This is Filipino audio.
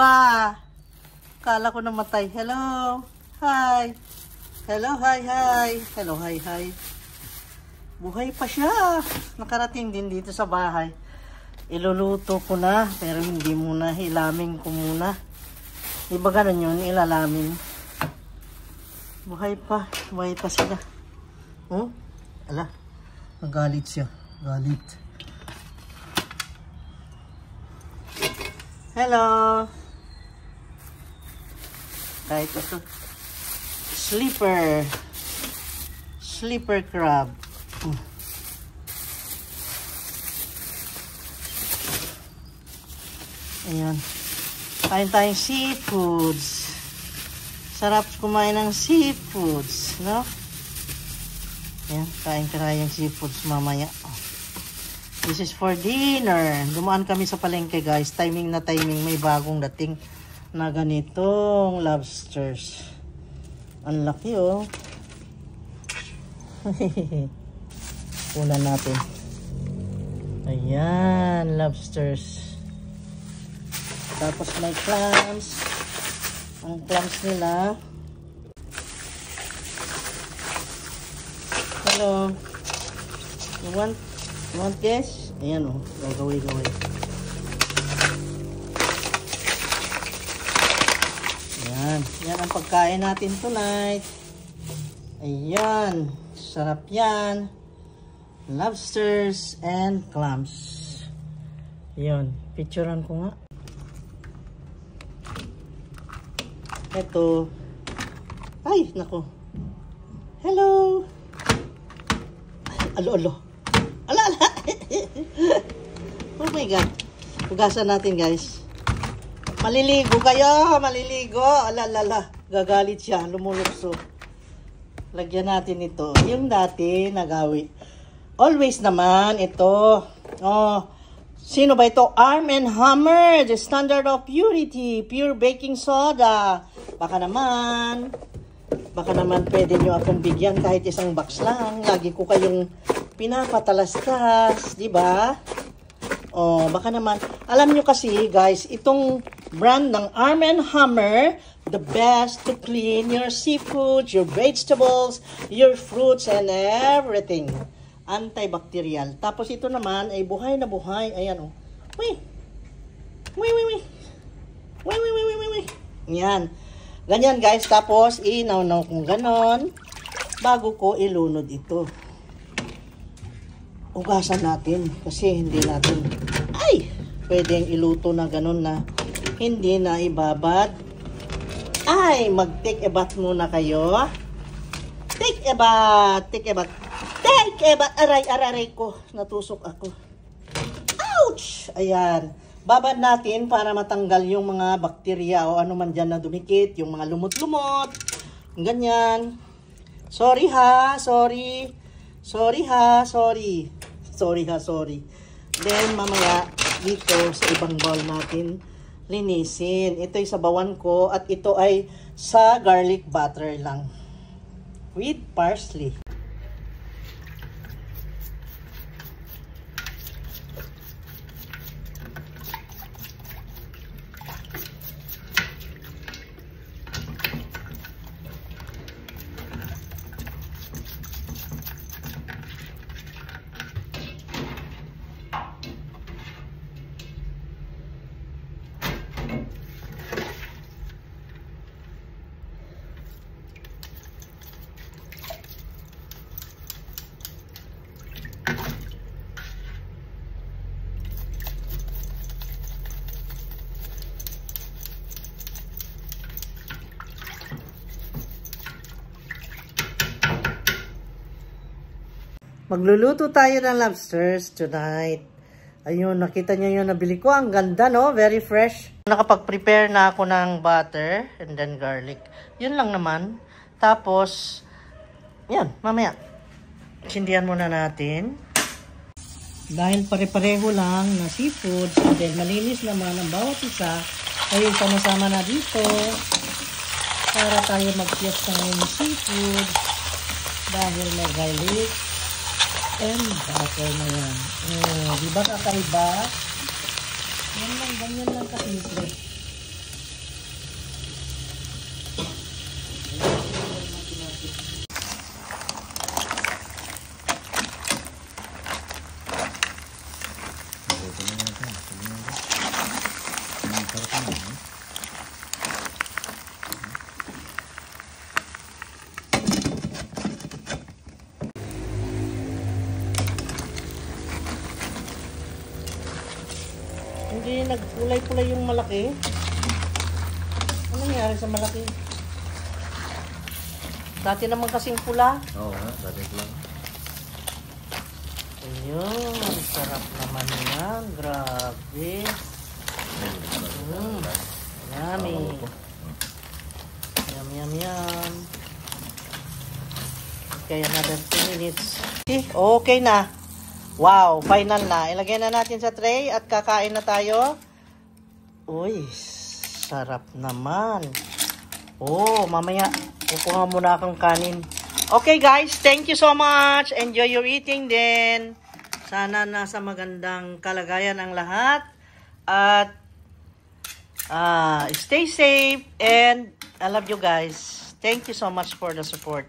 ba? Kala ko namatay. Hello. Hi. Hello, hi. Hello, hi. Buhay pa siya. Nakarating din dito sa bahay. Iluluto ko na, pero hindi muna. Ilamin ko muna. Diba ganun yun? Ilalamin. Buhay pa sila. Oh? Ala. Nagalit siya. Galit. Hello. Kahit ito. Sleeper crab. Ayan. Kain tayong seafoods. Sarap kumain ng seafoods, no? Ayan, kain ka na yung seafoods mamaya. This is for dinner. Dumaan kami sa palengke, guys. Timing na timing. May bagong dating na ganitong lobsters. Ang laki, oh. Kunan natin. Ayan, lobsters. Tapos may clams. Ang clams nila. Hello. You want this? Ayan, oh. Gawin. Yan ang pagkain natin tonight. Ayan. Sarap yan. Lobsters and clams. Ayan. Picturean ko nga. Ito. Ay, nako. Hello. Alo. Ala. Oh my God. Hugasan natin, guys. Maliligo kayo, maliligo. Alalala, gagalit siya, lumulukso. Lagyan natin ito. Yung dati, nagawi. Always naman, ito. Oh, sino ba ito? Arm & Hammer, the standard of purity, pure baking soda. Baka naman pwede nyo akong bigyan kahit isang box lang. Lagi ko kayong pinapatalastas, di ba? Oh, baka naman. Alam nyo kasi, guys, itong brand ng Arm & Hammer, the best to clean your seafood, your vegetables, your fruits, and everything. Antibacterial. Tapos ito naman ay buhay na buhay. Ayan, oh. Wait. Yan. Ganyan, guys. Tapos, inaw-naw kong ganon bago ko ilunod ito. Ugasan natin kasi hindi natin pwedeng iluto na ganun na hindi na ibabad. Ay, mag-take a bath muna kayo. Take a bath. Aray ko. Natusok ako. Ouch! Ayan. Babad natin para matanggal yung mga bakterya o ano man dyan na dumikit. Yung mga lumot-lumot. Ganyan. Sorry. Then, mamaya, dito sa ibang bowl natin, linisin. Ito ay sabawan ko at ito ay sa garlic butter lang. With parsley. Magluluto tayo ng lobsters tonight. Ayun, nakita niyo yung nabili ko. Ang ganda, no? Very fresh. Nakapag-prepare na ako ng butter and then garlic. Yun lang naman. Tapos, yan, mamaya. Sindihan muna natin. Dahil pare-pareho lang na seafood, and then malinis naman ang bawat isa, ayun, sama-sama na dito para tayo mag-fiesta ng seafood dahil may garlic and butter na yan. Oh, di ba kakaiba? Yan lang, ganyan lang kasimple. nagkulay-pulay yung malaki. Ano nangyari sa malaki? Dati naman kasing pula. Oo nga, dati pula. Ayun, sarap naman yan. Grabe. Yummy. Yum. Okay, another 2 minutes. Okay na. Wow, final na. Ilagay na natin sa tray at kakain na tayo. Uy, sarap naman. Oh, mamaya kukuha muna akong kanin. Okay guys, thank you so much. Enjoy your eating din. Sana nasa magandang kalagayan ang lahat. At stay safe and I love you guys. Thank you so much for the support.